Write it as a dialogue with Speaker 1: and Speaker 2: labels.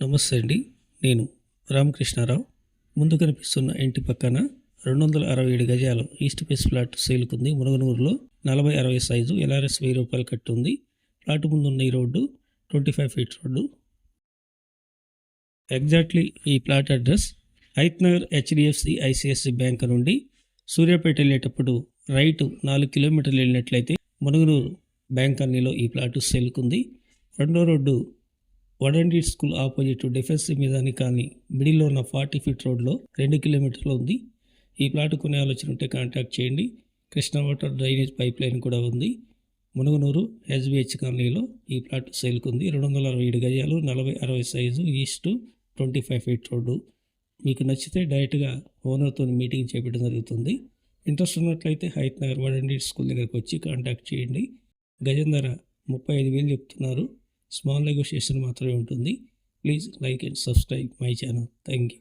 Speaker 1: నమస్తే అండి. నేను రామకృష్ణారావు. ముందు కనిపిస్తున్న ఇంటి పక్కన 267 గజాలు ఈస్ట్ ఫేస్ ఫ్లాట్ సేల్కుంది. మునగనూరులో 40-60 సైజు LRS 1000 రూపాయలు కట్టుంది. ఫ్లాట్ ముందున్న ఈ రోడ్డు 25 ఫీట్ రోడ్డు. ఎగ్జాక్ట్లీ ఈ plot address Hayath Nagar HDFC ICICI bank నుండి సూర్యాపేట వెళ్ళేటప్పుడు రైట్ 4 కిలోమీటర్లు వెళ్ళినట్లయితే మునగనూరు బ్యాంక్ కాలనీలో ఈ ప్లాట్ సేల్కుంది. రెండో రోడ్డు వడండి స్కూల్ ఆపోజిట్ డిఫెన్స్ మీదాని కానీ మిడిల్లో ఉన్న 40 ఫీట్ రోడ్లో 2 కిలోమీటర్లు ఉంది. ఈ ప్లాట్ కొనే ఆలోచన ఉంటే కాంటాక్ట్ చేయండి. Krishna water drainage pipe line కూడా ఉంది. మునగనూరు SBH కాలనీలో ఈ ప్లాట్ సేల్కుంది. 267 గజాలు 40-60 సైజు ఈస్ట్ 25 ఫీట్ రోడ్డు. మీకు నచ్చితే డైరెక్ట్గా ఓనర్తో మీటింగ్ చేపట్టడం జరుగుతుంది. ఇంట్రెస్ట్ ఉన్నట్లయితే హైత్ నగర్ వడండి స్కూల్ దగ్గరకు వచ్చి కాంటాక్ట్ చేయండి. గజం ధర 35,000 చెప్తున్నారు. స్మాల్ నెగోషియేషన్ మాత్రమే ఉంటుంది. Please like and subscribe my channel. Thank you.